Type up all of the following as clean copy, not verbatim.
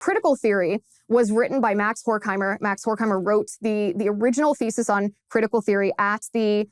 critical theory was written by Max Horkheimer. Max Horkheimer wrote the original thesis on critical theory at the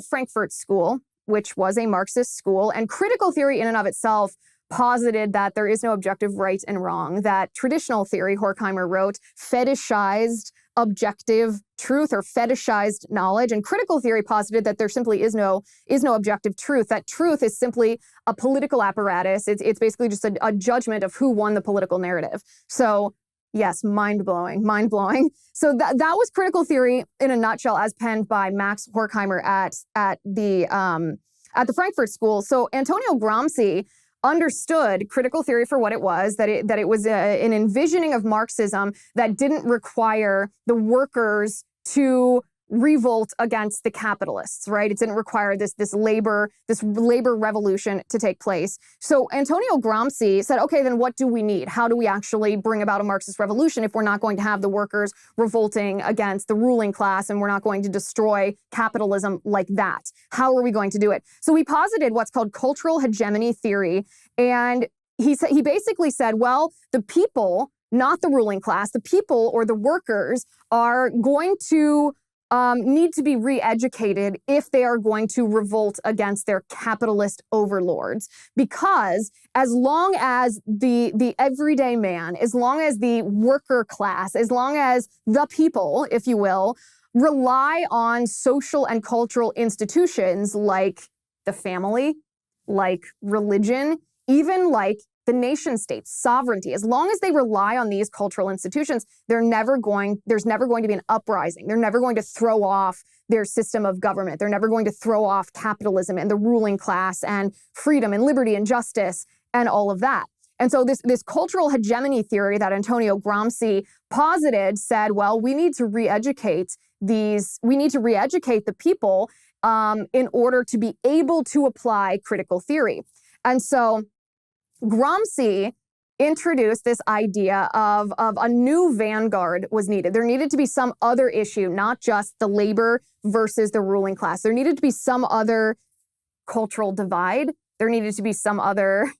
Frankfurt School, which was a Marxist school. And critical theory in and of itself posited that there is no objective right and wrong, that traditional theory, Horkheimer wrote, fetishized objective truth or fetishized knowledge. And critical theory posited that there simply is no objective truth, that truth is simply a political apparatus. It's basically just a judgment of who won the political narrative. So yes, mind-blowing. So that was critical theory in a nutshell, as penned by Max Horkheimer at the Frankfurt School. So Antonio Gramsci understood critical theory for what it was, that it was an envisioning of Marxism that didn't require the workers to revolt against the capitalists, right? It didn't require this labor revolution to take place. So Antonio Gramsci said, okay, then what do we need? How do we actually bring about a Marxist revolution if we're not going to have the workers revolting against the ruling class and we're not going to destroy capitalism like that? How are we going to do it? So he posited what's called cultural hegemony theory. And he basically said, well, the people, not the ruling class, the people or the workers are going to need to be re-educated if they are going to revolt against their capitalist overlords. Because as long as the everyday man, as long as the worker class, as long as the people, if you will, rely on social and cultural institutions like the family, like religion, even like the nation state, sovereignty, as long as they rely on these cultural institutions, there's never going to be an uprising. They're never going to throw off their system of government. They're never going to throw off capitalism and the ruling class and freedom and liberty and justice and all of that. And so this cultural hegemony theory that Antonio Gramsci posited said, well, we need to re-educate the people in order to be able to apply critical theory. And so Gramsci introduced this idea of a new vanguard was needed. There needed to be some other issue, not just the labor versus the ruling class. There needed to be some other cultural divide. There needed to be some other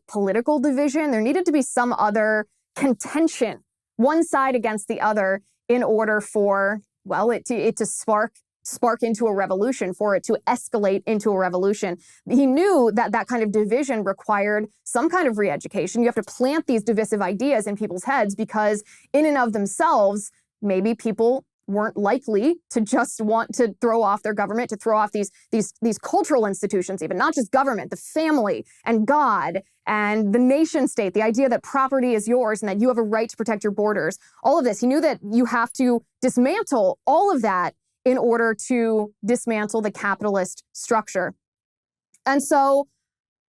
political division. There needed to be some other contention, one side against the other, in order for, well, it to spark into a revolution, for it to escalate into a revolution. He knew that kind of division required some kind of re-education. You have to plant these divisive ideas in people's heads because in and of themselves, maybe people weren't likely to just want to throw off their government, to throw off these cultural institutions, even not just government, the family and God and the nation state, the idea that property is yours and that you have a right to protect your borders. All of this, he knew that you have to dismantle all of that in order to dismantle the capitalist structure. And so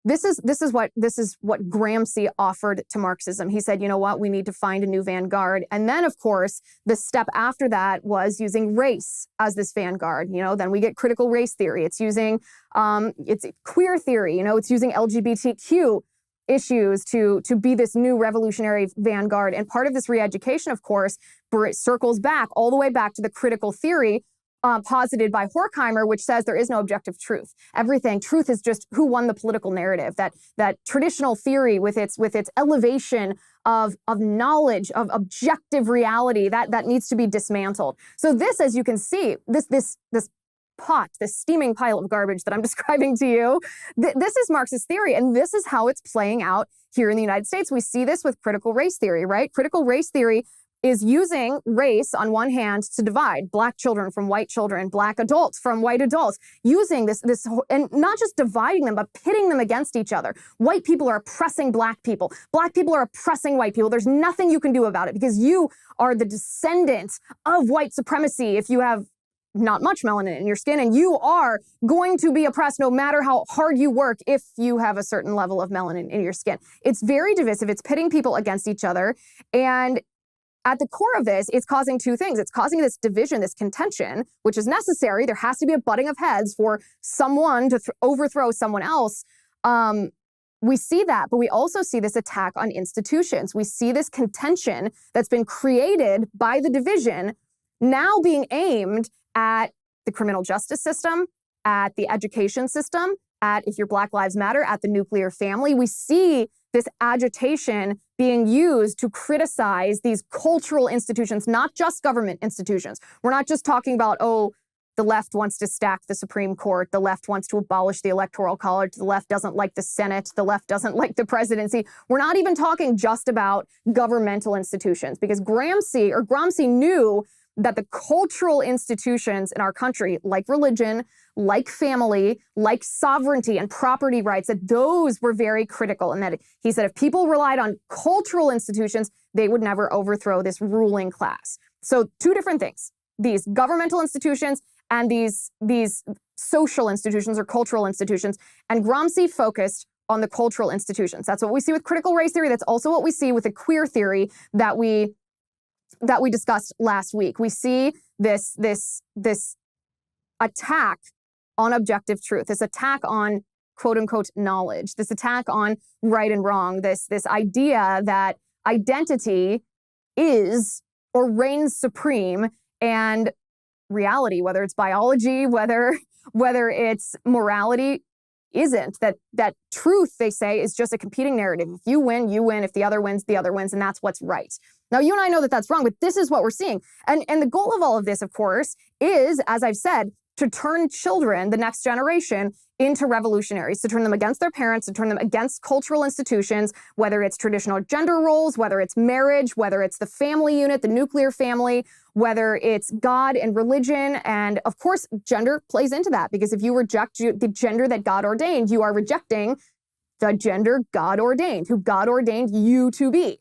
this is what Gramsci offered to Marxism. He said, you know what, we need to find a new vanguard. And then, of course, the step after that was using race as this vanguard. You know, then we get critical race theory. It's using it's queer theory. You know, it's using LGBTQ issues to be this new revolutionary vanguard. And part of this re-education, of course, circles back all the way back to the critical theory posited by Horkheimer, which says there is no objective truth. Truth is just who won the political narrative. That traditional theory with its elevation of knowledge, of objective reality, that needs to be dismantled. So this, as you can see, this steaming pile of garbage that I'm describing to you, this is Marxist theory, and this is how it's playing out here in the United States. We see this with critical race theory, right? Critical race theory is using race on one hand to divide Black children from white children, Black adults from white adults, using this, and not just dividing them, but pitting them against each other. White people are oppressing Black people. Black people are oppressing white people. There's nothing you can do about it because you are the descendant of white supremacy if you have not much melanin in your skin, and you are going to be oppressed no matter how hard you work if you have a certain level of melanin in your skin. It's very divisive. It's pitting people against each other. And at the core of this, it's causing two things. It's causing this division, this contention, which is necessary. There has to be a butting of heads for someone to overthrow someone else. We see that, but we also see this attack on institutions. We see this contention that's been created by the division now being aimed at the criminal justice system, at the education system, at, if your Black Lives Matter, at the nuclear family. We see this agitation being used to criticize these cultural institutions, not just government institutions. We're not just talking about, oh, the left wants to stack the Supreme Court. The left wants to abolish the Electoral College. The left doesn't like the Senate. The left doesn't like the presidency. We're not even talking just about governmental institutions, because Gramsci knew that the cultural institutions in our country, like religion, like family, like sovereignty and property rights, that those were very critical. And that he said if people relied on cultural institutions, they would never overthrow this ruling class. So two different things, these governmental institutions and these social institutions or cultural institutions. And Gramsci focused on the cultural institutions. That's what we see with critical race theory. That's also what we see with the queer theory that we discussed last week. We see this attack on objective truth, this attack on quote unquote knowledge, this attack on right and wrong, this idea that identity is or reigns supreme, and reality, whether it's biology, whether it's morality, isn't. That truth, they say, is just a competing narrative. If you win, you win. If the other wins, and that's what's right. Now, you and I know that that's wrong, but this is what we're seeing. And the goal of all of this, of course, is, as I've said, to turn children, the next generation, into revolutionaries, to turn them against their parents, to turn them against cultural institutions, whether it's traditional gender roles, whether it's marriage, whether it's the family unit, the nuclear family, whether it's God and religion. And of course, gender plays into that, because if you reject the gender that God ordained, you are rejecting the gender God ordained, who God ordained you to be.